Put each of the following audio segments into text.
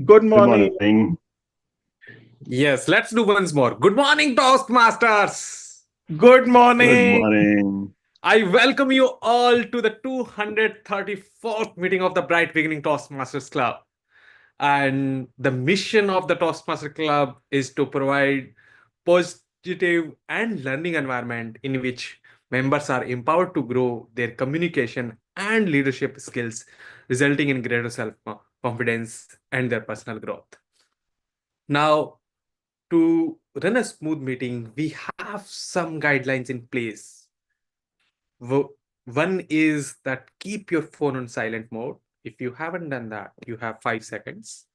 Good Good morning. morning. Yes, let's do once more. Good morning, Toastmasters. Good Good morning. morning. I welcome you all to the 234th meeting of the Bright Beginning Toastmasters Club. And the mission of the Toastmaster Club is to provide positive and learning environment in which members are empowered to grow their communication and leadership skills, resulting in greater self confidence and their personal growth. Now, to run a smooth meeting, we have some guidelines in place. One is that keep your phone on silent mode. If you haven't done that, you have 5 seconds.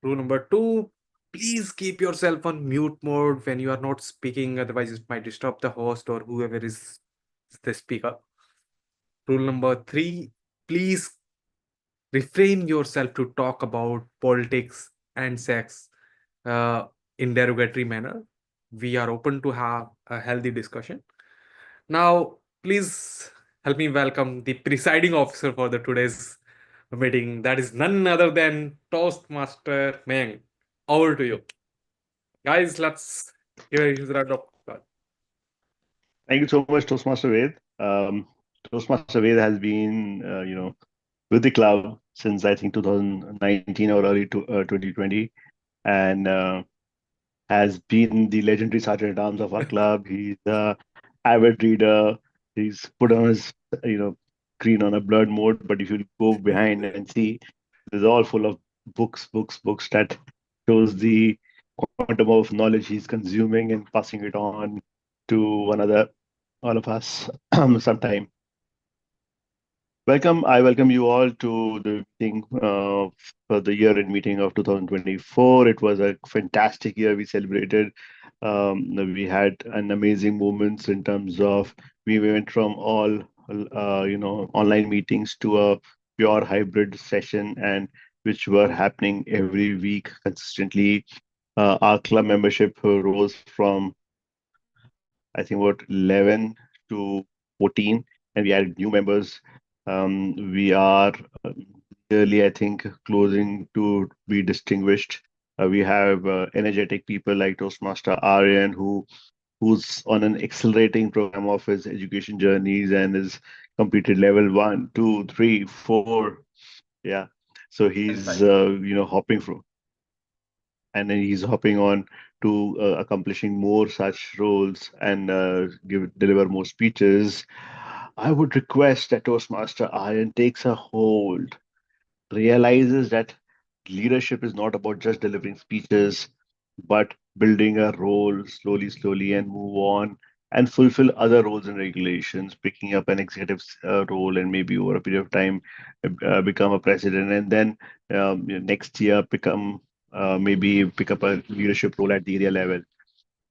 Rule number two, please keep yourself on mute mode when you are not speaking, otherwise, it might disturb the host or whoever is the speaker. Rule number three, please refrain yourself to talk about politics and sex in derogatory manner. We are open to have a healthy discussion. Now, please help me welcome the presiding officer for the today's meeting. That is none other than Toastmaster Meng. Over to you, guys. Let's hear his round of applause. Thank you so much, Toastmaster Ved. Toastmaster Ved has been, with the club since I think 2019 or early 2020, and has been the legendary sergeant at arms of our club. He's a avid reader. He's put on his, you know, green on a blurred mode. But if you go behind and see, there's all full of books that shows the quantum of knowledge he's consuming and passing it on to one another, all of us, sometime. I welcome you all to the meeting for the year-end meeting of 2024. It was a fantastic year. We celebrated. We had an amazing moments in terms of we went from all online meetings to a pure hybrid session, and which were happening every week consistently. Our club membership rose from I think about 11 to 14, and we added new members. We are really, I think, closing to be distinguished. We have energetic people like Toastmaster Aryan, who's on an accelerating program of his education journeys and has completed level one, two, three, four. Yeah, so And he's five. hopping from, and then he's hopping on to accomplishing more such roles and deliver more speeches. I would request that Toastmaster Iron takes a hold, realizes that leadership is not about just delivering speeches, but building a role slowly, and move on and fulfill other roles and regulations, picking up an executive role and maybe over a period of time become a president, and then next year maybe pick up a leadership role at the area level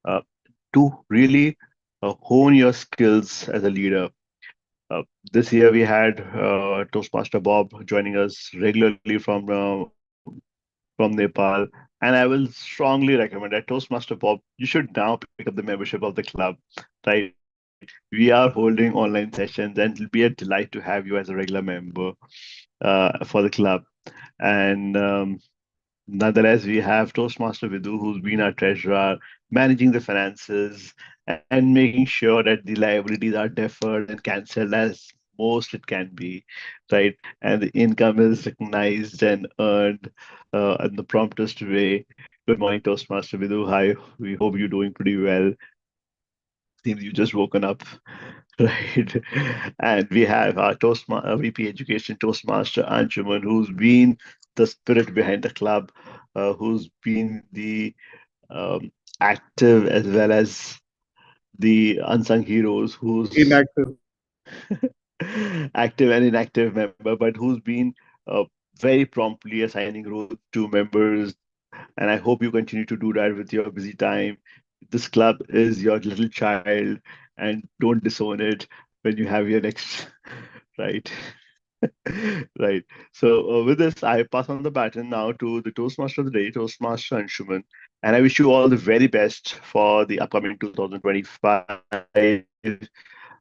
uh, to really hone your skills as a leader. uh, this year we had Toastmaster Bob joining us regularly from Nepal, and I will strongly recommend that Toastmaster Bob, you should now pick up the membership of the club, right? We are holding online sessions, and it'll be a delight to have you as a regular member for the club. And nonetheless, we have Toastmaster Vidhu, who's been our treasurer, managing the finances and making sure that the liabilities are deferred and cancelled as most it can be, right? And the income is recognized and earned in the promptest way. Good morning, Toastmaster Vidhu. Hi, we hope you're doing pretty well. Seems you just woken up, right? And we have our VP Education Toastmaster Anshuman, who's been the spirit behind the club, who's been the um, active as well as the unsung heroes, who's Inactive. active and inactive member, but who's been uh, very promptly assigning roles to members. And I hope you continue to do that with your busy time. This club is your little child, and don't disown it when you have your next, right? Right. So with this, I pass on the baton now to the Toastmaster of the day, Toastmaster Anshuman, and I wish you all the very best for the upcoming 2025.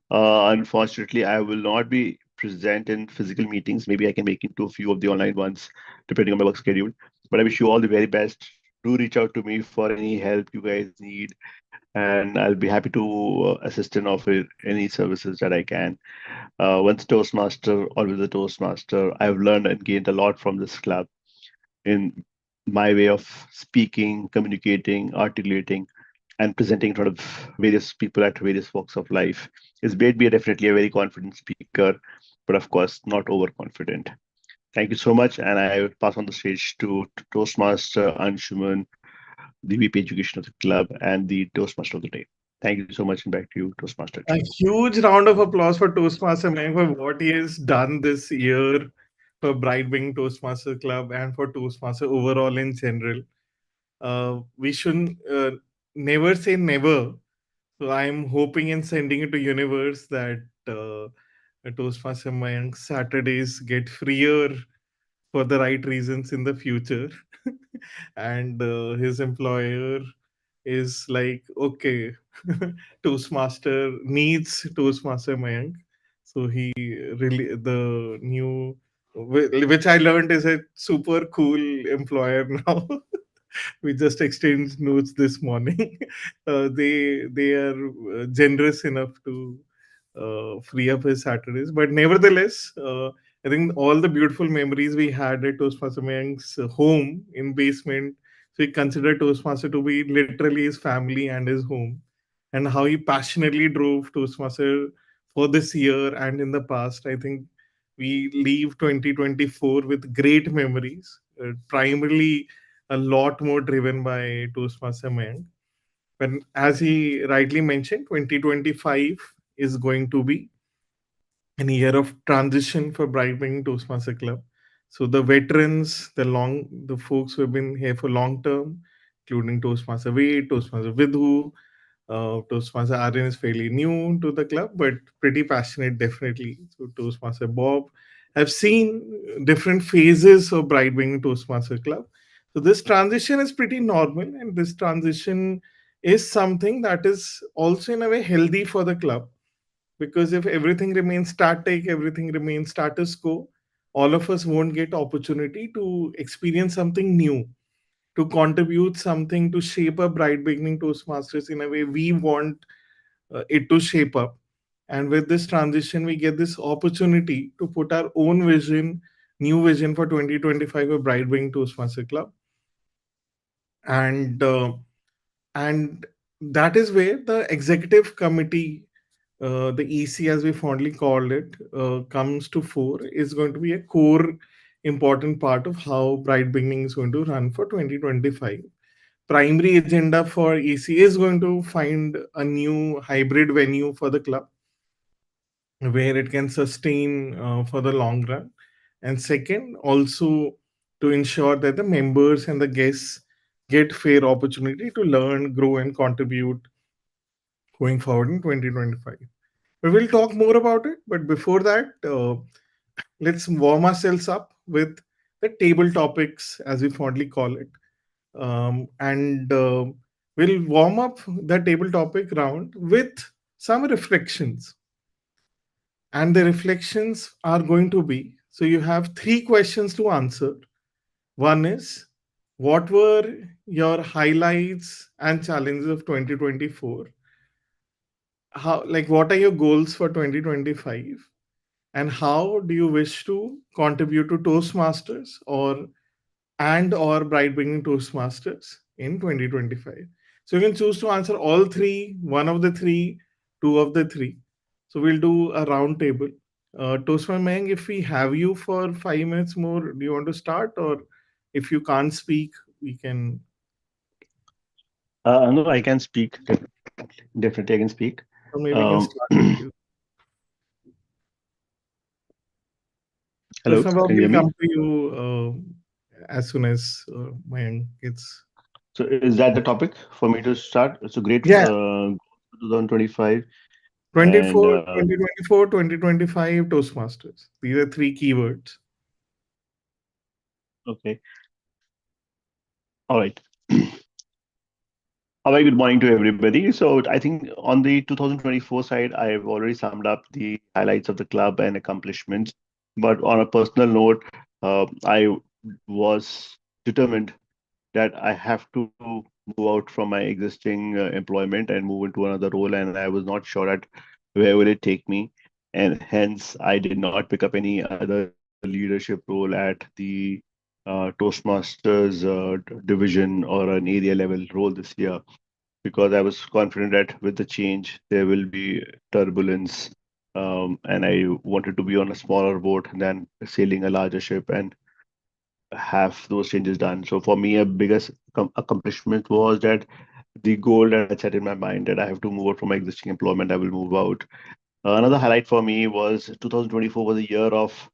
Unfortunately, I will not be present in physical meetings. Maybe I can make into a few of the online ones, depending on my work schedule. But I wish you all the very best. Do reach out to me for any help you guys need, and I'll be happy to assist and offer any services that I can. Once Toastmaster, always a Toastmaster. I've learned and gained a lot from this club in my way of speaking, communicating, articulating, and presenting in front of various people at various walks of life. It's made me definitely a very confident speaker, but of course, not overconfident. Thank you so much, and I would pass on the stage to Toastmaster Anshuman, the VP Education of the club, and the Toastmaster of the day. Thank you so much, and back to you, Toastmaster A Anshuman. huge round of applause for Toastmaster Mike for what he has done this year for Brightwing Toastmaster Club and for Toastmaster overall in general. We shouldn't never say never. So I'm hoping and sending it to universe that Toastmaster Mayank Saturdays get freer for the right reasons in the future, and his employer is like, okay, Toastmaster needs Toastmaster Mayank. So he really, the new, which I learned is a super cool employer now. We just exchanged notes this morning. They are generous enough to free up his Saturdays, but nevertheless, I think all the beautiful memories we had at Toastmaster Mayank's home in basement. So he considered Toastmaster to be literally his family and his home, and how he passionately drove Toastmaster for this year and in the past. I think we leave 2024 with great memories, primarily a lot more driven by Toastmaster Mayank. When, as he rightly mentioned, 2025 is going to be an year of transition for Brightwing Toastmaster Club. So the veterans, the folks who have been here for long term, including Toastmaster Wade, Toastmaster Vidhu, Toastmaster Aryan is fairly new to the club, but pretty passionate, definitely. So Toastmaster Bob. I've seen different phases of Brightwing Toastmaster Club. So this transition is pretty normal, and this transition is something that is also in a way healthy for the club, because if everything remains static, everything remains status quo, all of us won't get opportunity to experience something new, to contribute something, to shape a bright beginning Toastmasters in a way we want it to shape up. And with this transition, we get this opportunity to put our own vision, new vision for 2025 of Bright Beginning Toastmaster Club. And uh, and that is where the executive committee, the EC as we fondly called it, comes to fore, is going to be a core important part of how Bright Beginning is going to run for 2025. Primary agenda for EC is going to find a new hybrid venue for the club where it can sustain for the long run. And second, also to ensure that the members and the guests get fair opportunity to learn, grow, and contribute going forward in 2025. But we'll talk more about it. But before that, let's warm ourselves up with the table topics, as we fondly call it. And we'll warm up the table topic round with some reflections. And the reflections are going to be, so you have three questions to answer. One is, what were your highlights and challenges of 2024? How, like, what are your goals for 2025? And how do you wish to contribute to Toastmasters or Bright Bringing Toastmasters in 2025? So you can choose to answer all three, one of the three, two of the three. So we'll do a round table. Toastmaster Meng, if we have you for 5 minutes more, do you want to start? Or if you can't speak, we can, No, I can speak. Definitely, I can speak. or maybe we can Um, start with you. Hello, Toastmaster Bob, can you we'll hear me? come to you as soon as Mayank gets. So, is that the topic for me to start? It's a great Yeah, 2025, and 24, 2024, 2025 Toastmasters. These are three keywords. okay, all right. A very good morning to everybody. So I think on the 2024 side, I've already summed up the highlights of the club and accomplishments. But on a personal note, I was determined that I have to move out from my existing employment and move into another role, and I was not sure at where will it take me, and hence I did not pick up any other leadership role at the Toastmasters division or an area level role this year because I was confident that with the change there will be turbulence. And I wanted to be on a smaller boat than sailing a larger ship and have those changes done. So for me, a biggest accomplishment was that the goal that I set in my mind that I have to move out from my existing employment, I will move out. Another highlight for me was 2024 was a year of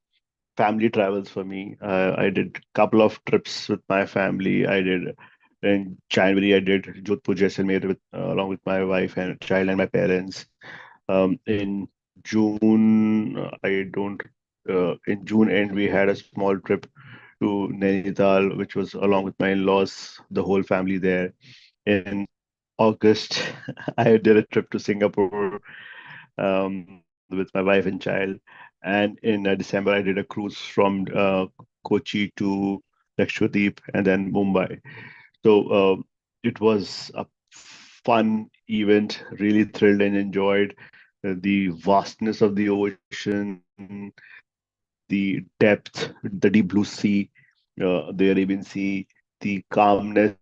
family travels for me. I did a couple of trips with my family. I did in January. I did Jodhpur, Jaisalmer with along with my wife and child and my parents. In June, I don't. In June end, we had a small trip to Nainital, which was along with my in-laws, the whole family there. In August, I did a trip to Singapore with my wife and child. And in December, I did a cruise from Kochi to Lakshadweep and then Mumbai. So it was a fun event, really thrilled and enjoyed the vastness of the ocean, the depth, the deep blue sea, the Arabian Sea, the calmness,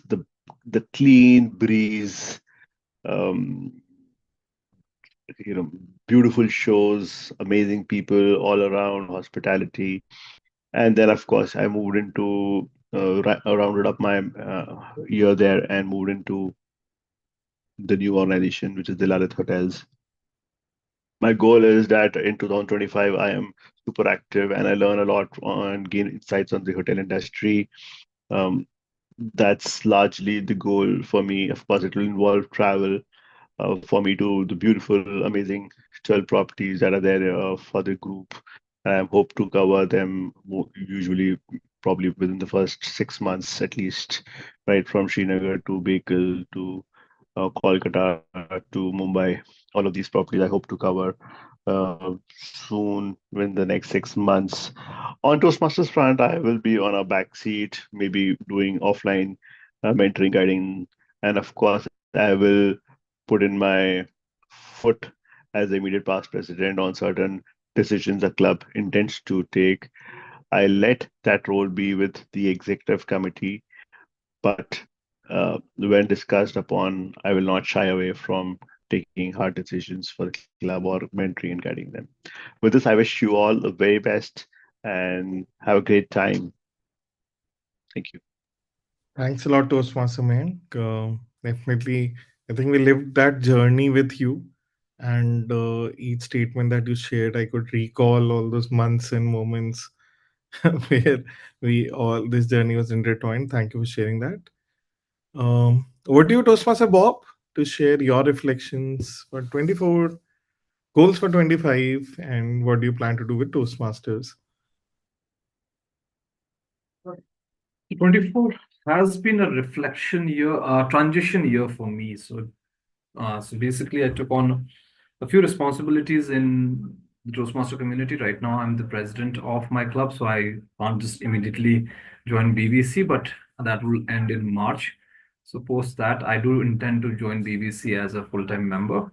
the clean breeze, um, you know, beautiful shows, amazing people all around, hospitality. And then, of course, I moved into, rounded up my year there and moved into the new organization, which is the Lalit Hotels. My goal is that in 2025, I am super active and I learn a lot and gain insights on the hotel industry. Um, that's largely the goal for me. Of course, it will involve travel for me to the beautiful, amazing 12 properties that are there for the group. I hope to cover them usually probably within the first 6 months at least, right from Srinagar to Bekal to Kolkata to Mumbai. All of these properties I hope to cover soon within the next 6 months. On Toastmasters front, I will be on a back seat, maybe doing offline mentoring, guiding, and of course, I will put in my foot as the immediate past president on certain decisions the club intends to take. I let that role be with the executive committee, but when discussed upon, I will not shy away from taking hard decisions for the club or mentoring and guiding them. With this, I wish you all the very best and have a great time. Thank you. Thanks a lot, Toastmaster Mayank. Definitely, I think we lived that journey with you, and each statement that you shared, I could recall all those months and moments where we all this journey was intertwined. Thank you for sharing that. What do you, Toastmaster Bob, to share your reflections for 24, goals for 25, and what do you plan to do with Toastmasters? 24 has been a reflection year, transition year for me. So basically, I took on a few responsibilities in the Toastmaster community. Right now, I'm the president of my club, so I can't just immediately join BBC, but that will end in March. So post that, I do intend to join BBC as a full-time member.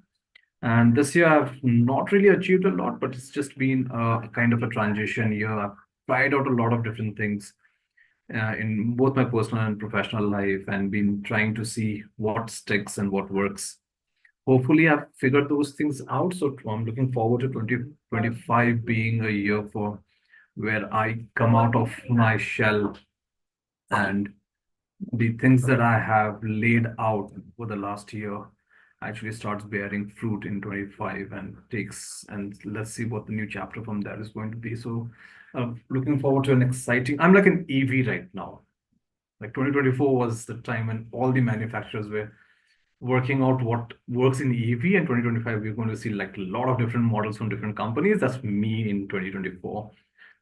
And this year, I've not really achieved a lot, but it's just been a kind of a transition year. I've tried out a lot of different things in both my personal and professional life and been trying to see what sticks and what works. Hopefully, I've figured those things out. So I'm looking forward to 2025 being a year for where I come out of my shell and the things that I have laid out for the last year actually starts bearing fruit in 25 and takes, and let's see what the new chapter from there is going to be. So looking forward to an exciting, I'm like an EV right now. Like 2024 was the time when all the manufacturers were working out what works in EV, and 2025 we're going to see like a lot of different models from different companies. That's me in 2024,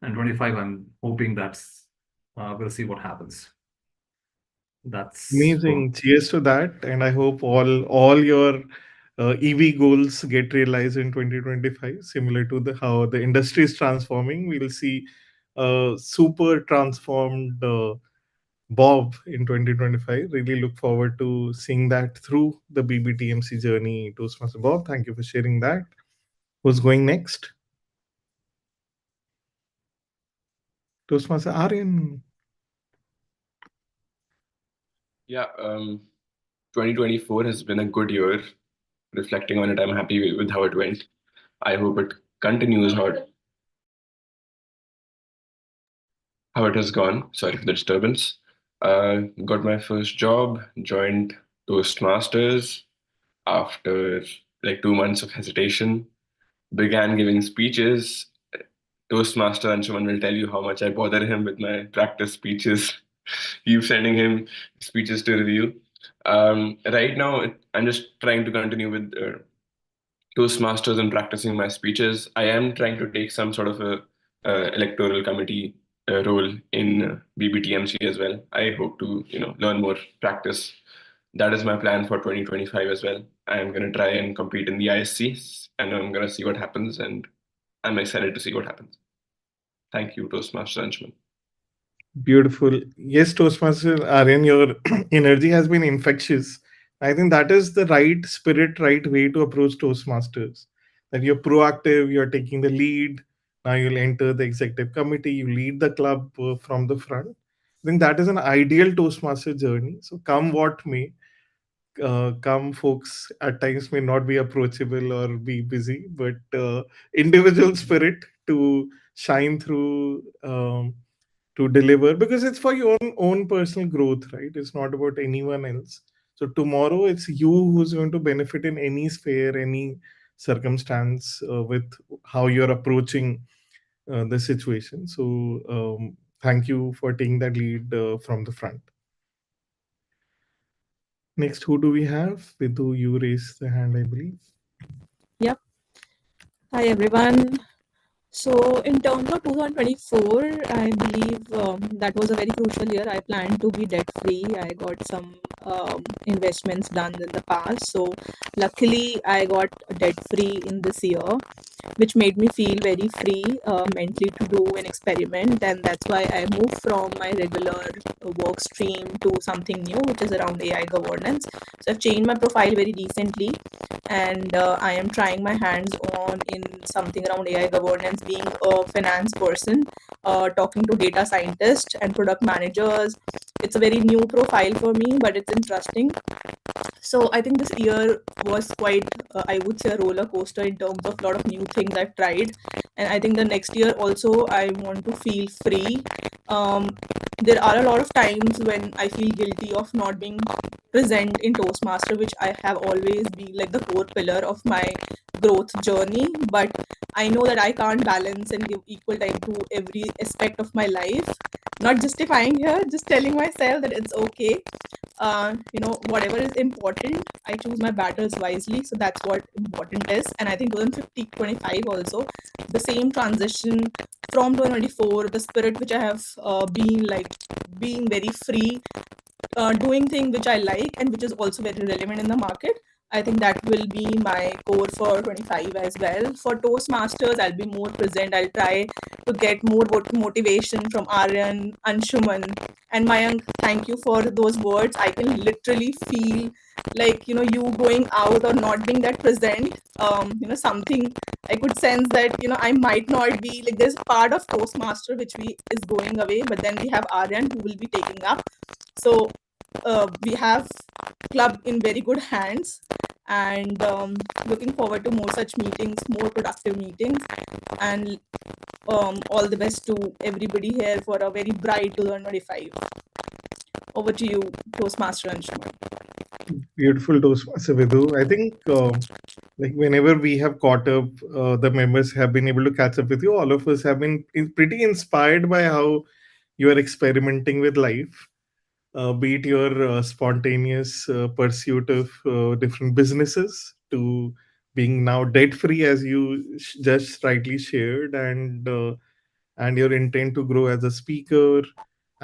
and 25 I'm hoping that's we'll see what happens. That's for Amazing. Cheers to that. And I hope all your EV goals get realized in 2025, similar to the how the industry is transforming. We'll see super transformed Bob in 2025. Really look forward to seeing that through the BBTMC journey. Toastmaster Bob, thank you for sharing that. Who's going next? Toastmaster Aryan. Yeah, 2024 has been a good year. Reflecting on it, I'm happy with how it went. I hope it continues how it has gone. Sorry for the disturbance. Got my first job, joined Toastmasters after like 2 months of hesitation, began giving speeches. Toastmaster Anshuman will tell you how much I bother him with my practice speeches. Keep sending him speeches to review. Right now, I'm just trying to continue with Toastmasters and practicing my speeches. I am trying to take some sort of a electoral committee role in BBTMC as well. I hope to learn more, practice. That is my plan for 2025 as well. I am going to try and compete in the ISCs, and I'm going to see what happens, and I'm excited to see what happens. Thank you, Toastmaster Anshman. Beautiful. Yes, Toastmaster Aryan, your energy has been infectious. I think that is the right spirit, right way to approach Toastmasters. That you're proactive, you're taking the lead. Now you'll enter the executive committee, you lead the club from the front. I think that is an ideal Toastmaster journey. So, come what may, come folks at times may not be approachable or be busy, but individual spirit to shine through. To deliver because it's for your own personal growth, right? It's not about anyone else. So tomorrow it's you who's going to benefit in any sphere, any circumstance with how you're approaching the situation. So thank you for taking that lead from the front. Next, who do we have? Vidhu, you raised the hand, I believe. Yep. Hi, everyone. So, in terms of 2024, I believe that was a very crucial year. I planned to be debt free. I got some investments done in the past. So, luckily, I got debt free in this year, which made me feel very free mentally to do an experiment. And that's why I moved from my regular work stream to something new, which is around AI governance. So, I've changed my profile very recently, and I am trying my hands on in something around AI governance, being a finance person, talking to data scientists and product managers. It's a very new profile for me, but it's interesting. So I think this year was quite, I would say, a roller coaster in terms of a lot of new things I've tried, and I think the next year also I want to feel free. Um, there are a lot of times when I feel guilty of not being present in Toastmaster, which I have always been like the core pillar of my growth journey. But I know that I can't balance and give equal time to every aspect of my life. Not justifying here, just telling myself that it's okay. Whatever is important, I choose my battles wisely. So that's what important is. And I think 2025 also, the same transition from 2024, the spirit which I have been like being very free, doing things which I like and which is also very relevant in the market. I think that will be my core for 25 as well. For Toastmasters, I'll be more present. I'll try to get more motivation from Aryan, Anshuman, and Mayank. Thank you for those words. I can literally feel like, you going out or not being that present. Something I could sense that, I might not be like there's part of Toastmaster which we is going away, but then we have Aryan who will be taking up. So we have club in very good hands, and looking forward to more such meetings, more productive meetings, and all the best to everybody here for a very bright 2025. Over to you, Toastmaster Anshuman. Beautiful Toastmaster Vidhu. I think like whenever we have caught up, the members have been able to catch up with you. All of us have been pretty inspired by how you are experimenting with life, be it your spontaneous pursuit of different businesses to being now debt free, as you just rightly shared, and your intent to grow as a speaker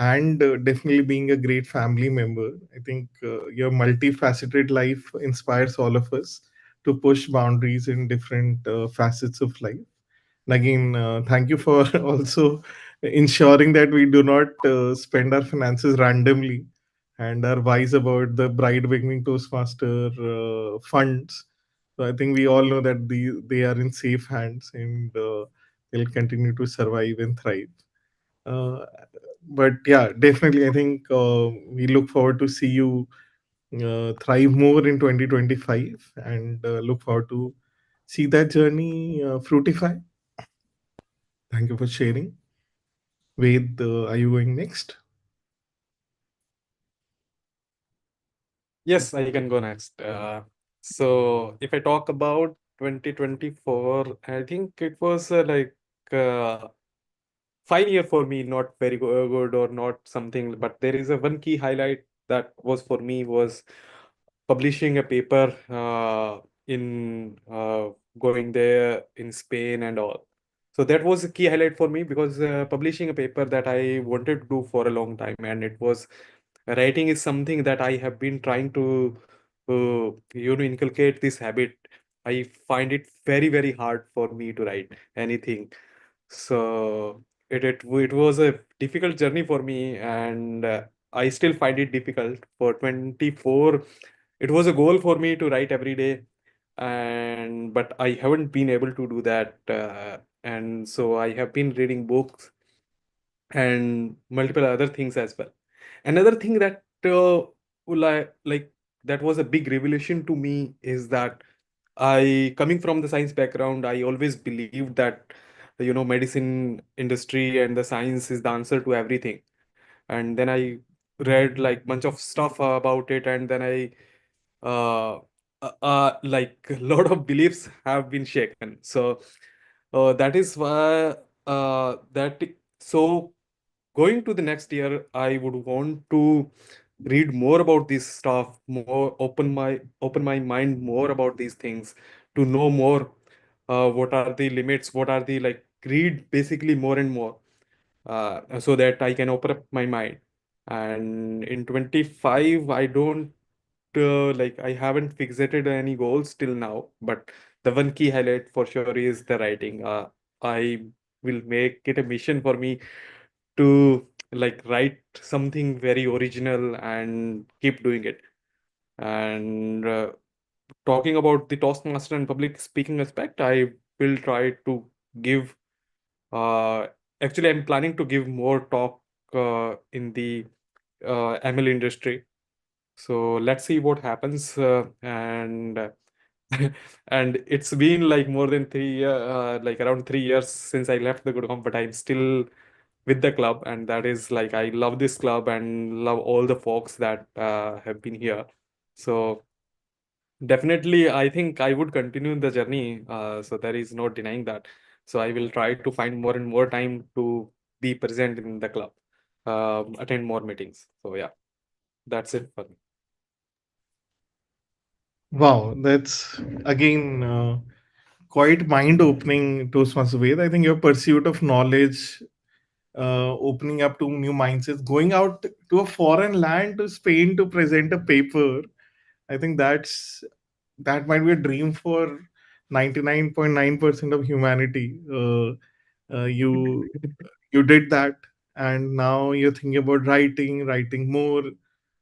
and definitely being a great family member. I think your multifaceted life inspires all of us to push boundaries in different facets of life. And again, thank you for also ensuring that we do not spend our finances randomly and are wise about the bride becoming Toastmaster funds. So I think we all know that they are in safe hands, and they'll continue to survive and thrive. Uh, but yeah, definitely, I think we look forward to see you thrive more in 2025, and look forward to see that journey fructify. Thank you for sharing. Ved, are you going next? Yes, I can go next. So if I talk about 2024, I think it was uh, fine year for me, not very good or not something, but there is a one key highlight that was for me was publishing a paper in going there in Spain and all. So that was a key highlight for me because publishing a paper that I wanted to do for a long time, and it was writing is something that I have been trying to inculcate this habit. I find it very, very hard for me to write anything. So it was a difficult journey for me, and I still find it difficult. For 24, it was a goal for me to write every day, and but I haven't been able to do that. And so I have been reading books and multiple other things as well. Another thing that like that was a big revelation to me is that I, coming from the science background, I always believed that medicine industry and the science is the answer to everything. And then I read like bunch of stuff about it, and then I like a lot of beliefs have been shaken. So that is why that so going to the next year, I would want to read more about this stuff, more open my mind more about these things, to know more what are the limits, what are the like read basically more and more, so that I can open up my mind. And in 25, I don't like I haven't fixated any goals till now, but the one key highlight for sure is the writing. I will make it a mission for me to like write something very original and keep doing it. And talking about the Toastmaster and public speaking aspect, I will try to give. Uh, Actually, I'm planning to give more talk in the ML industry. So let's see what happens. And and it's been like more than like around 3 years since I left the Gurgaon, but I'm still with the club, and that is like I love this club and love all the folks that have been here. So definitely, I think I would continue the journey. So there is no denying that. So I will try to find more and more time to be present in the club, attend more meetings. So yeah, that's it for me. Wow, that's again quite mind-opening, Toastmaster Ved. I think your pursuit of knowledge, opening up to new mindsets, going out to a foreign land, to Spain, to present a paper. I think that might be a dream for 99.9% of humanity. You did that, and now you're thinking about writing more,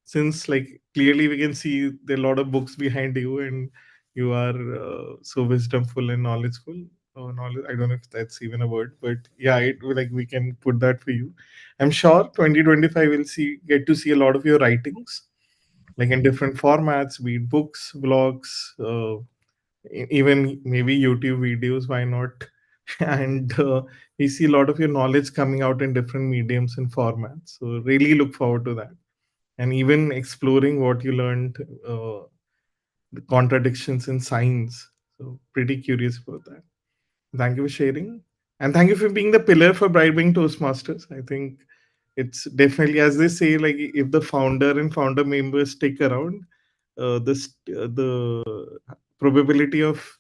since like clearly we can see there are a lot of books behind you, and you are so wisdomful and knowledgeful. Knowledge, I don't know if that's even a word, but yeah, like we can put that for you. I'm sure 2025 will see get to see a lot of your writings, like in different formats, be it books, vlogs, even maybe YouTube videos, why not? And we see a lot of your knowledge coming out in different mediums and formats. So really look forward to that, and even exploring what you learned, the contradictions in science. So pretty curious about that. Thank you for sharing, and thank you for being the pillar for Bright Wing Toastmasters. I think it's definitely, as they say, like if the founder and founder members stick around, the probability of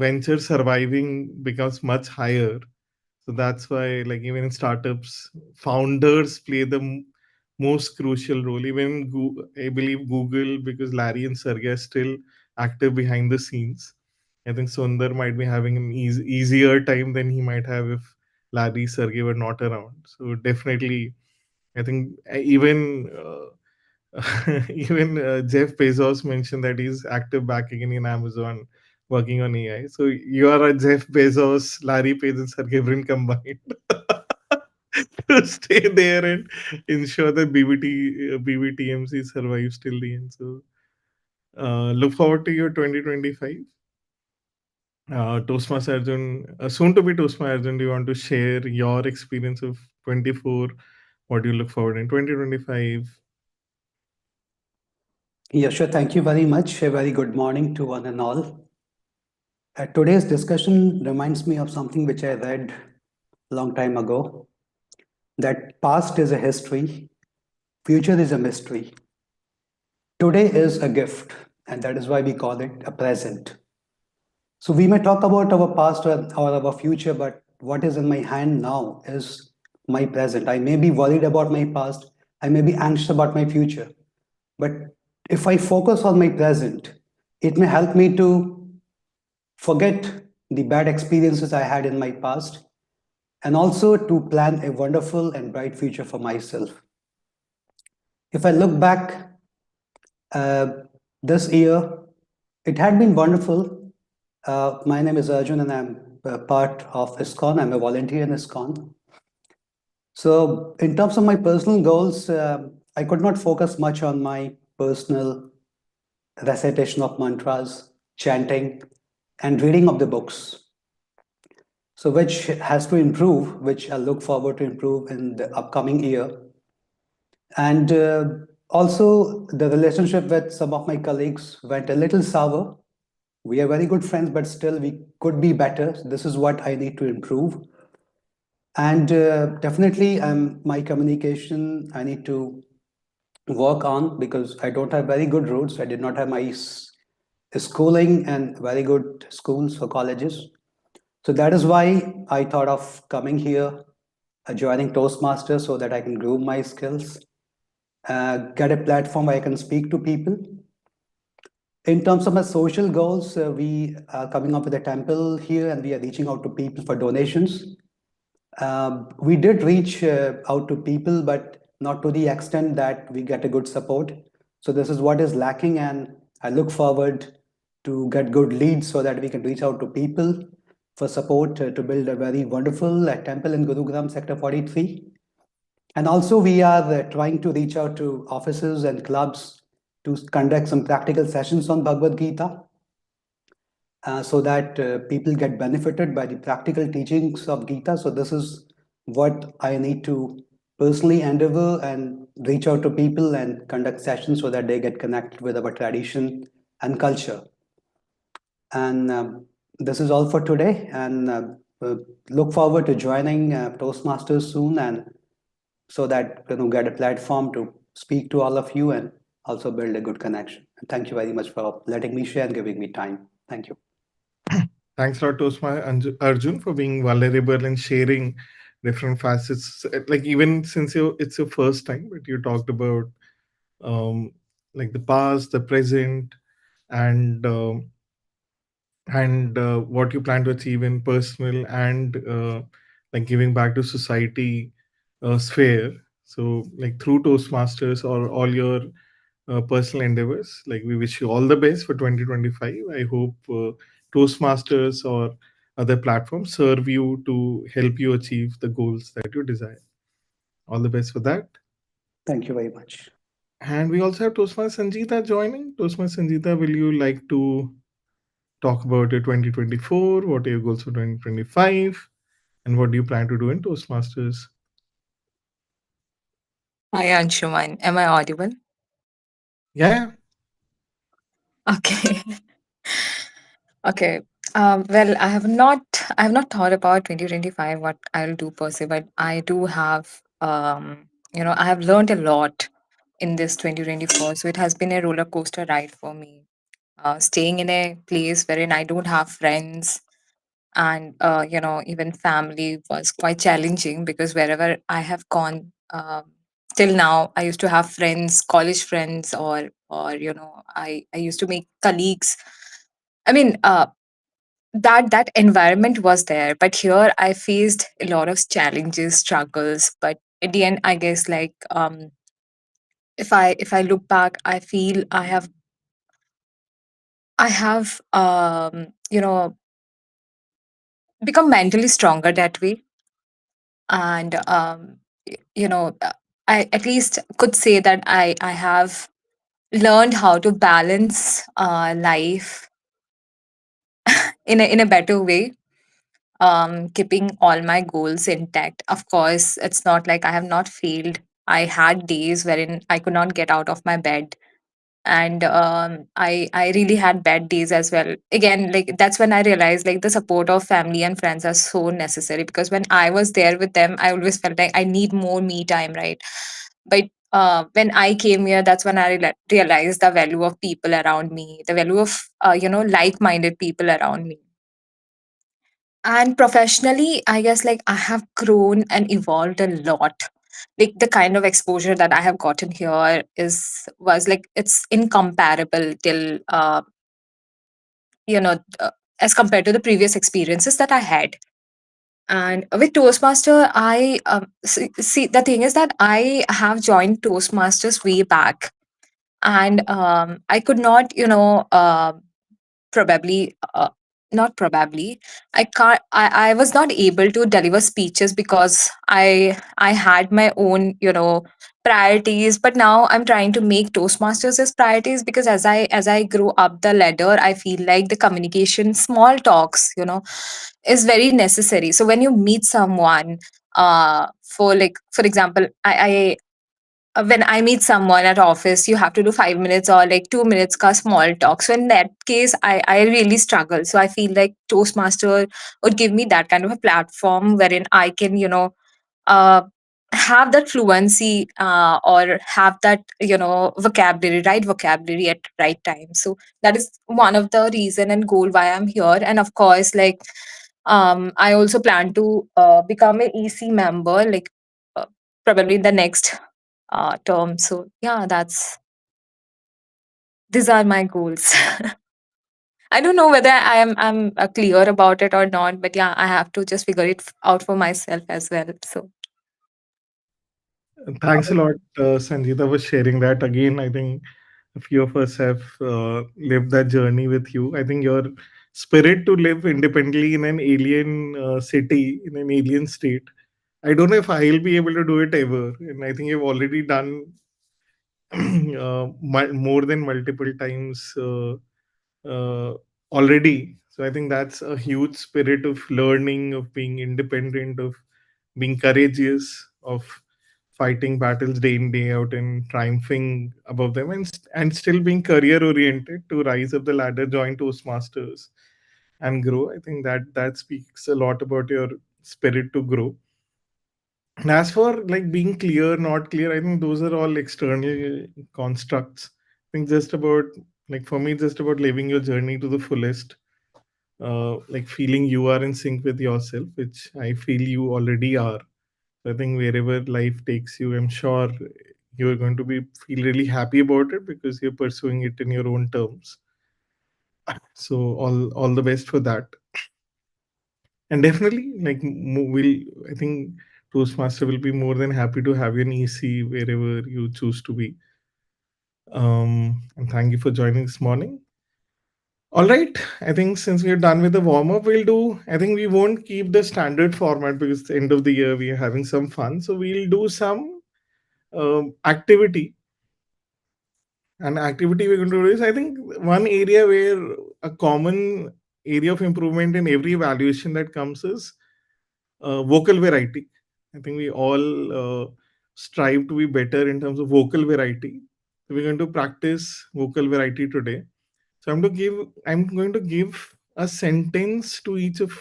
venture surviving becomes much higher. So that's why, like, even in startups, founders play the most crucial role. Even I believe Google, because Larry and Sergey are still active behind the scenes. I think Sundar might be having an easier time than he might have if Larry, Sergey were not around. So definitely, I think even even Jeff Bezos mentioned that he's active back again in Amazon working on AI. So you are a Jeff Bezos, Larry Page, and Sergey Brin combined to stay there and ensure that BBTMC survives till the end. So look forward to your 2025. Toastmaster Arjun, soon to be Toastmaster Arjun, do you want to share your experience of 24? What do you look forward in 2025? Yeah, sure. Thank you very much. A very good morning to one and all. Today's discussion reminds me of something which I read a long time ago, that past is a history, future is a mystery. Today is a gift, and that is why we call it a present. So we may talk about our past or our future, but what is in my hand now is my present. I may be worried about my past, I may be anxious about my future, but if I focus on my present, it may help me to forget the bad experiences I had in my past and also to plan a wonderful and bright future for myself. If I look back uh, this year, it had been wonderful. My name is Arjun and I'm part of ISKCON. I'm a volunteer in ISKCON. So, in terms of my personal goals, I could not focus much on my personal recitation of mantras, chanting, and reading of the books. So, which has to improve, which I look forward to improve in the upcoming year. And also, the relationship with some of my colleagues went a little sour. We are very good friends, but still we could be better. This is what I need to improve. And definitely, my communication I need to work on because I don't have very good roots. I did not have my schooling and very good schools or colleges. So that is why I thought of coming here, joining Toastmasters so that I can groom my skills, get a platform where I can speak to people. In terms of my social goals, we are coming up with a temple here and we are reaching out to people for donations. We did reach out to people, but not to the extent that we get a good support. So this is what is lacking, and I look forward to get good leads so that we can reach out to people for support to build a very wonderful temple in Gurugram, Sector 43. And also we are trying to reach out to offices and clubs to conduct some practical sessions on Bhagavad Gita so that people get benefited by the practical teachings of Gita. So this is what I need to personally endeavor and reach out to people and conduct sessions so that they get connected with our tradition and culture. And this is all for today. And look forward to joining Toastmasters soon, and so that get a platform to speak to all of you and also build a good connection. And thank you very much for letting me share and giving me time. Thank you. Thanks a lot, Arjun, for being vulnerable and sharing different facets. Like even since it's your first time, but you talked about um, like the past, the present, and what you plan to achieve in personal and like giving back to society sphere. So like through Toastmasters or all your personal endeavors, like we wish you all the best for 2025. I hope Toastmasters or other platforms serve you to help you achieve the goals that you desire. All the best for that. Thank you very much. And we also have Toastmaster Sangeeta joining. Toastmaster Sangeeta, will you like to talk about your 2024? What are your goals for 2025? And what do you plan to do in Toastmasters? Hi, Anshuman. Am I audible? Yeah. Okay. Okay. Well, I have not thought about 2025 what I'll do per se, but I do have I have learned a lot in this 2024. So it has been a roller coaster ride for me. Staying in a place wherein I don't have friends, and even family was quite challenging, because wherever I have gone, till now, I used to have friends, college friends, or I used to make colleagues. I mean, that environment was there, but here I faced a lot of challenges, struggles. But at the end, I guess, like, if I look back, I feel I have become mentally stronger that way. And I at least could say that I have learned how to balance life in a better way, keeping all my goals intact. Of course, it's not like I have not failed. I had days wherein I could not get out of my bed, and I really had bad days as well. Again, like, that's when I realized, like, the support of family and friends are so necessary, because when I was there with them, I always felt like I need more me time, right? But when I came here, that's when I realized the value of people around me, the value of like-minded people around me. And professionally, I guess, like, I have grown and evolved a lot. Like, the kind of exposure that I have gotten here was like, it's incomparable till you know as compared to the previous experiences that I had. And with Toastmaster, I see, the thing is that I have joined Toastmasters way back, and I could not, probably not probably I can't I was not able to deliver speeches, because I had my own, priorities. But now I'm trying to make Toastmasters as priorities, because as I grow up the ladder, I feel like the communication, small talks, is very necessary. So when you meet someone, for example, when I meet someone at office, you have to do 5 minutes or like 2 minutes ka small talk. So in that case, I really struggle. So I feel like Toastmaster would give me that kind of a platform wherein I can, uh, have that fluency, or have that, vocabulary, right vocabulary at right time. So that is one of the reason and goal why I'm here. And of course, like, I also plan to become an EC member, like, uh, probably in the next term. So yeah, these are my goals. I don't know whether I'm clear about it or not, but yeah, I have to just figure it out for myself as well. So Thanks a lot, Sanjita, for sharing that. Again, I think a few of us have lived that journey with you. I think your spirit to live independently in an alien city, in an alien state. I don't know if I'll be able to do it ever. And I think you've already done more than multiple times already. So I think that's a huge spirit of learning, of being independent, of being courageous, of fighting battles day in day out and triumphing above them, and still being career oriented to rise up the ladder, join Toastmasters, and grow. I think that speaks a lot about your spirit to grow. And as for like being clear, not clear, I think those are all external constructs. I think just about, like, for me, just about living your journey to the fullest, like feeling you are in sync with yourself, which I feel you already are. So I think wherever life takes you, I'm sure you're going to be feel really happy about it because you're pursuing it in your own terms. So all the best for that. And definitely, like, will I think Toastmaster will be more than happy to have you in EC wherever you choose to be. And thank you for joining this morning. All right, I think since we're done with the warm up, we'll do. I think we won't keep the standard format because it's the end of the year we are having some fun. So we'll do some activity. And activity we're going to do is, I think, one area where a common area of improvement in every evaluation that comes is vocal variety. I think we all strive to be better in terms of vocal variety. So we're going to practice vocal variety today. So I'm going to give a sentence to each of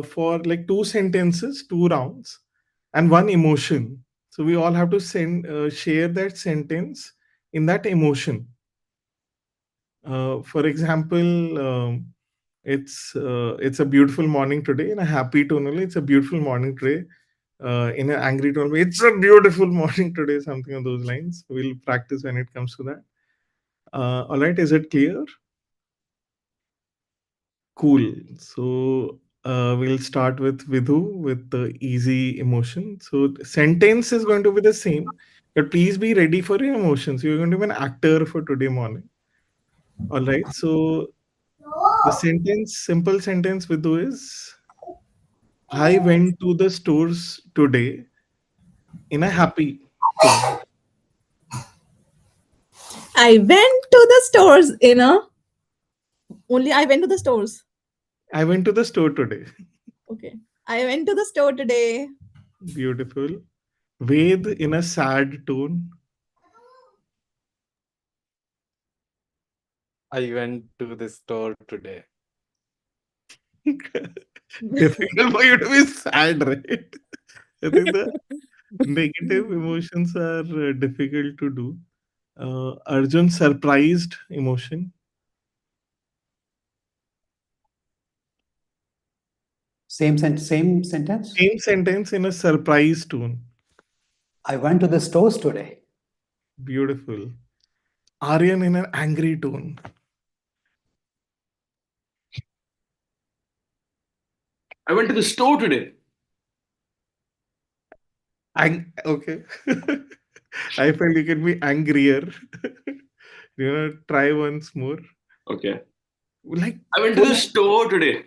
for like two sentences, two rounds, and one emotion. So we all have to share that sentence in that emotion. For example, It's a beautiful morning today. In a happy tone only, it's a beautiful morning today. In an angry tone, it's a beautiful morning today. Something on those lines. We'll practice when it comes to that. All right, is it clear? Cool. So we'll start with Vidhu with the easy emotion. So the sentence is going to be the same, but please be ready for your emotions. You're going to be an actor for today morning. All right. So the sentence, simple sentence, Vidhu is: I went to the stores today in a happy tone. I went to the stores in a only I went to the stores. I went to the store today. Okay. I went to the store today. Beautiful. Ved in a sad tone. I went to the store today. Difficult for you to be sad, right? I think the negative emotions are difficult to do. Arjun, surprised emotion. Same sentence. Same sentence in a surprise tone. I went to the stores today. Beautiful. Aryan in an angry tone. I went to the store today. Okay. I felt you can be angrier. Try once more. Okay. Like, I went to the store today.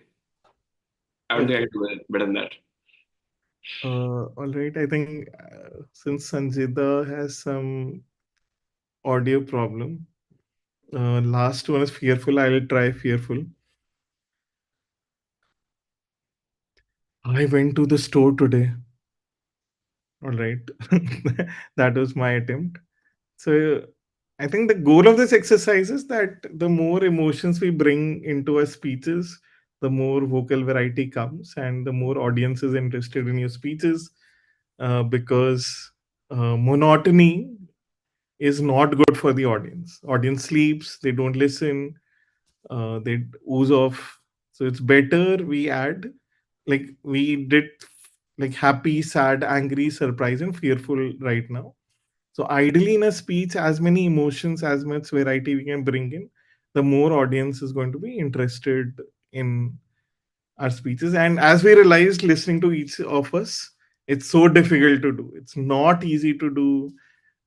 I don't think I okay. can do better than that. All right. I think since Sanjida has some audio problem, last one is fearful. I'll try fearful. I went to the store today. All right. That was my attempt. So I think the goal of this exercise is that the more emotions we bring into our speeches, the more vocal variety comes and the more audience is interested in your speeches, because monotony is not good for the audience. Audience sleeps, they don't listen, they ooze off. So it's better we add, like we did, like happy, sad, angry, surprised, and fearful right now. So ideally, in a speech, as many emotions, as much variety we can bring in, the more audience is going to be interested in our speeches. And as we realized, listening to each of us, it's so difficult to do. It's not easy to do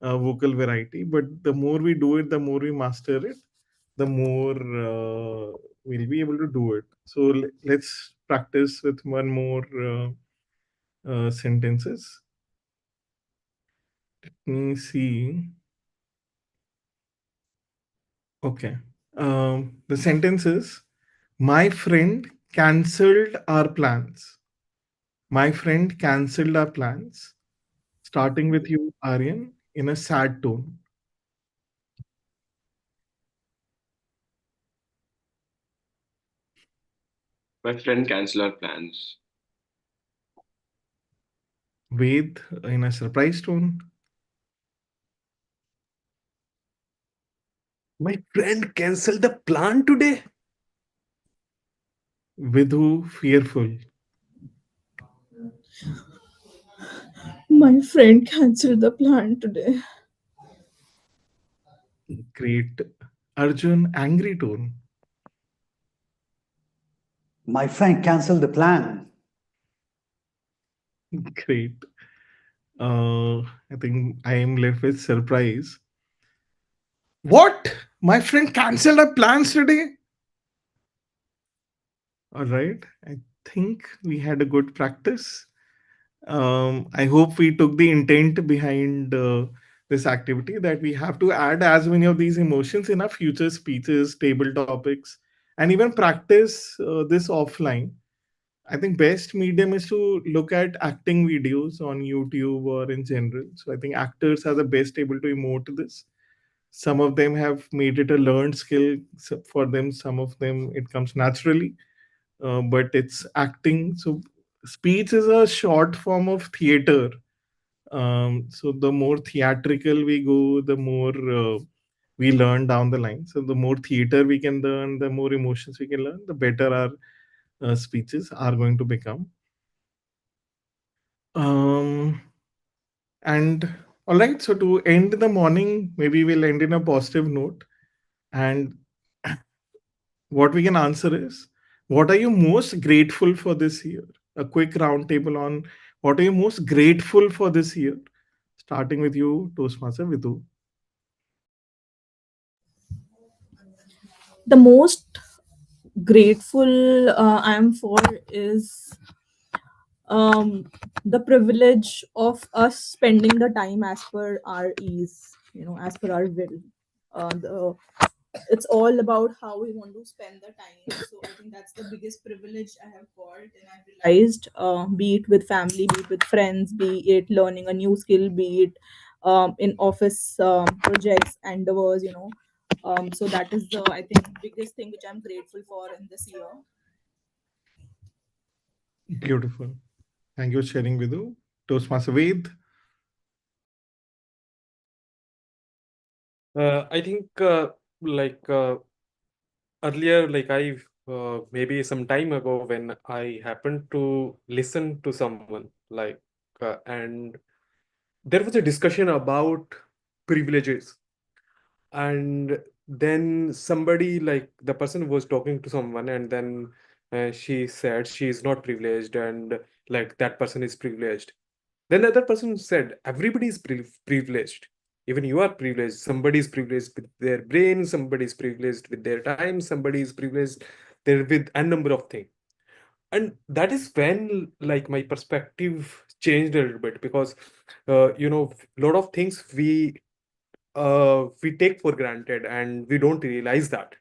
vocal variety, but the more we do it, the more we master it, the more we'll be able to do it. So let's practice with one more sentences. Let me see. Okay. The sentence is: my friend cancelled our plans. My friend cancelled our plans. Starting with you, Aryan, in a sad tone. My friend canceled our plans. Ved, in a surprised tone. My friend cancelled the plan today. Vidhu, fearful. My friend cancelled the plan today. Great. Arjun, angry tone. My friend canceled the plan. Great. I think I am left with surprise. What? My friend cancelled our plans today? All right. I think we had a good practice. I hope we took the intent behind this activity, that we have to add as many of these emotions in our future speeches, table topics, and even practice this offline. I think best medium is to look at acting videos on YouTube or in general. So I think actors are the best able to emote this. Some of them have made it a learned skill for them. Some of them it comes naturally, but it's acting. So speech is a short form of theater. So the more theatrical we go, the more we learn down the line. So the more theater we can learn, the more emotions we can learn, the better our speeches are going to become. And all right, so to end the morning, maybe we'll end in a positive note. And what we can answer is, what are you most grateful for this year? A quick roundtable on what are you most grateful for this year? Starting with you, Toastmaster Vidhu. The most grateful I am for is the privilege of us spending the time as per our ease, as per our will. It's all about how we want to spend the time. So I think that's the biggest privilege I have got, and I've realized, be it with family, be it with friends, be it learning a new skill, be it in office projects and endeavors. So that is the, I think, biggest thing which I'm grateful for in this year. Beautiful. Thank you for sharing, Vidhu. Toastmaster Ved. I think like earlier, like I maybe some time ago, when I happened to listen to someone, like and there was a discussion about privileges, and then somebody, like the person was talking to someone, and then she said she is not privileged, and like that person is privileged. Then the other person said everybody is privileged. Even you are privileged. Somebody is privileged with their brain, somebody is privileged with their time, somebody is privileged there with a number of things. And that is when like my perspective changed a little bit, because a lot of things we take for granted and we don't realize that.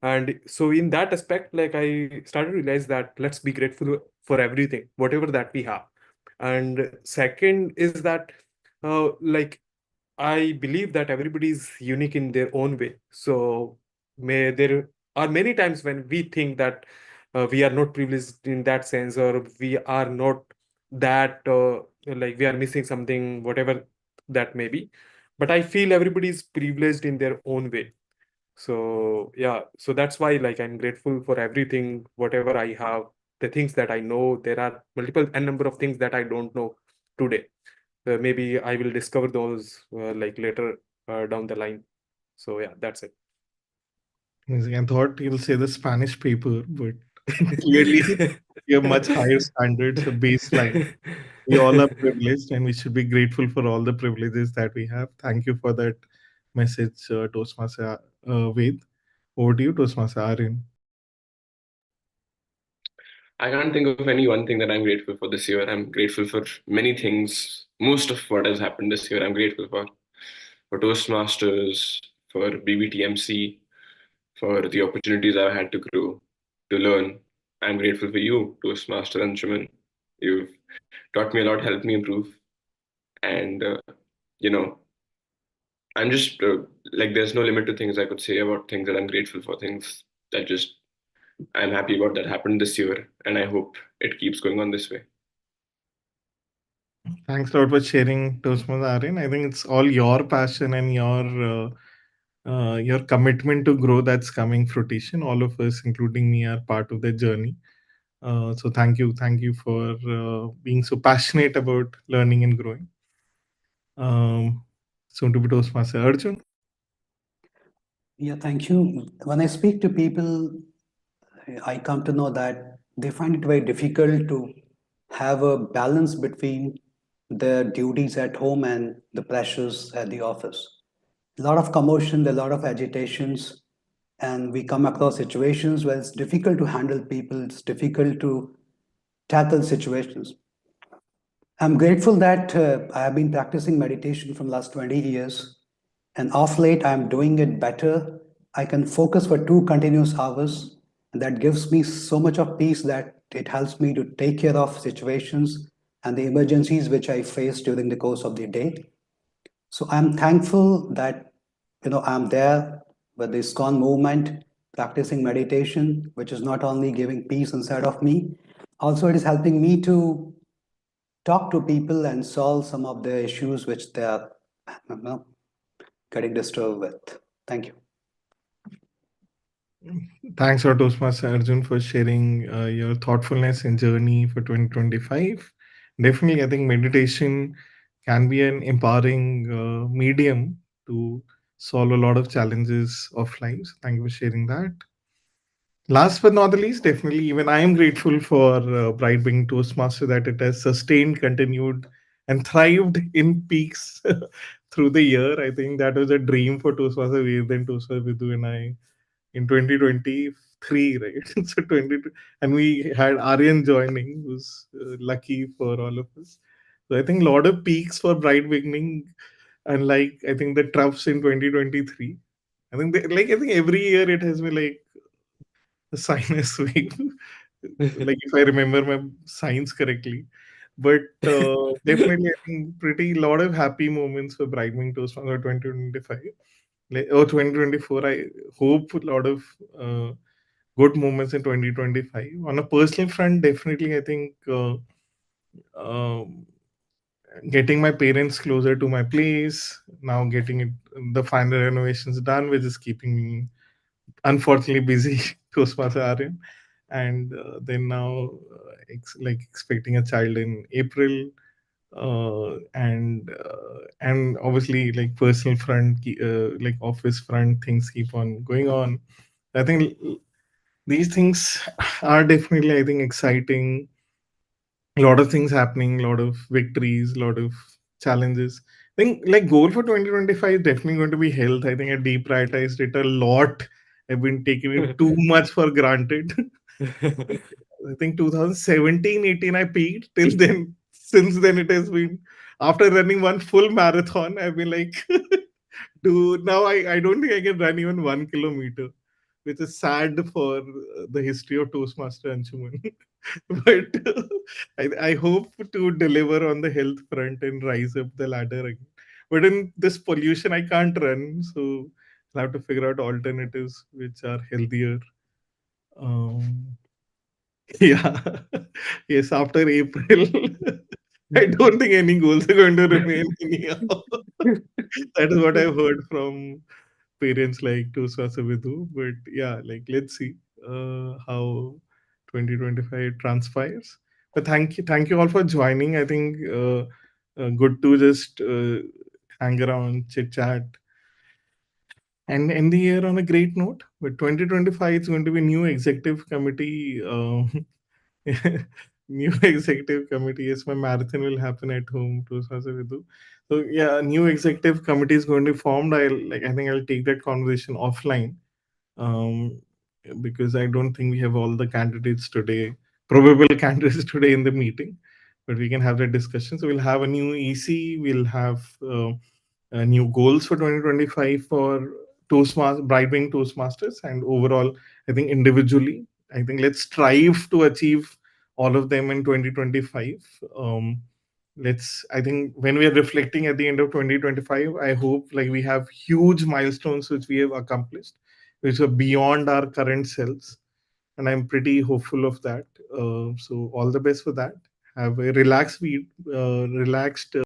And so in that aspect, like I started to realize that let's be grateful for everything, whatever that we have. And second is that like I believe that everybody is unique in their own way. So there are many times when we think that we are not privileged in that sense, or we are not that like we are missing something, whatever that may be. But I feel everybody is privileged in their own way. So yeah, so that's why like I'm grateful for everything, whatever I have, the things that I know. There are multiple n number of things that I don't know today. Maybe I will discover those like later down the line. So yeah, that's it. Amazing. I thought you'll say the Spanish paper, but clearly you have much higher standards, a baseline. We all are privileged and we should be grateful for all the privileges that we have. Thank you for that message, Toastmaster Ved. Over to you, Toastmaster Aryan. I can't think of any one thing that I'm grateful for this year. I'm grateful for many things. Most of what has happened this year, I'm grateful for Toastmasters, for BBTMC, for the opportunities I've had to grow, to learn. I'm grateful for you, Toastmaster Anshuman. You've taught me a lot, helped me improve. And, you know, I'm just like, there's no limit to things I could say about things that I'm grateful for, things that just I'm happy about that happened this year. And I hope it keeps going on this way. Thanks a lot for sharing, Toastmaster Aryan. I think it's all your passion and your commitment to grow that's coming fruition. All of us, including me, are part of the journey. So thank you for being so passionate about learning and growing. Soon to be Toastmaster Arjun. Yeah, thank you. When I speak to people, I come to know that they find it very difficult to have a balance between their duties at home and the pressures at the office. A lot of commotion, a lot of agitations, and we come across situations where it's difficult to handle people, it's difficult to tackle situations. I'm grateful that I have been practicing meditation from last 20 years, and off late I'm doing it better. I can focus for 2 continuous hours, and that gives me so much of peace that it helps me to take care of situations and the emergencies which I face during the course of the day. So I'm thankful that I'm there with the ISKCON movement, practicing meditation, which is not only giving peace inside of me, also it is helping me to talk to people and solve some of the issues which they are getting disturbed with. Thank you. Thanks, our Toastmaster Arjun, for sharing your thoughtfulness and journey for 2025. Definitely, I think meditation can be an empowering medium to solve a lot of challenges of life. So thank you for sharing that. Last but not the least, definitely, even I am grateful for Bright Wing Toastmaster that it has sustained, continued, and thrived in peaks through the year. I think that was a dream for Toastmaster Ved and Toastmaster Vidhu and I in 2023, right? So 22, and we had Aryan joining, who's lucky for all of us. So I think a lot of peaks for Bright Beginning, and like I think the troughs in 2023. I think like I think every year it has been like a sinus wave, like if I remember my science correctly. But definitely, I think pretty lot of happy moments for Bright Wing Toastmaster 2025 or 2024. I hope a lot of good moments in 2025. On a personal front, definitely, I think um, getting my parents closer to my place, now getting the final renovations done, which is keeping me unfortunately busy, Toastmaster Aryan. And then now, like expecting a child in April, and obviously like personal front, like office front, things keep on going on. I think these things are definitely, I think, exciting. A lot of things happening, a lot of victories, a lot of challenges. I think like goal for 2025 is definitely going to be health. I think I deprioritized it a lot. I've been taking it too much for granted. I think 2017, 18 I peaked. Till then, since then it has been, after running one full marathon, I've been like, dude, now I don't think I can run even 1 kilometer, which is sad for the history of Toastmaster Anshuman. But I hope to deliver on the health front and rise up the ladder again. But in this pollution, I can't run, so I'll have to figure out alternatives which are healthier. Um, yeah, yes, after April, I don't think any goals are going to remain anyhow. That is what I've heard from parents like to Sasavidu. But yeah, like let's see how 2025 transpires. But thank you all for joining. I think good to just hang around, chit chat, and end the year on a great note. But 2025 is going to be new executive committee. New executive committee. Yes, my marathon will happen at home to Sasavidu. So yeah, a new executive committee is going to be formed. I think I'll take that conversation offline, um, because I don't think we have all the candidates today, probable candidates today in the meeting, but we can have that discussion. So we'll have a new EC, we'll have new goals for 2025 for Toastmasters, Brightwing Toastmasters, and overall, I think individually, I think let's strive to achieve all of them in 2025. I think when we are reflecting at the end of 2025, I hope like we have huge milestones which we have accomplished, which are beyond our current selves, and I'm pretty hopeful of that. So all the best for that. Have a relaxed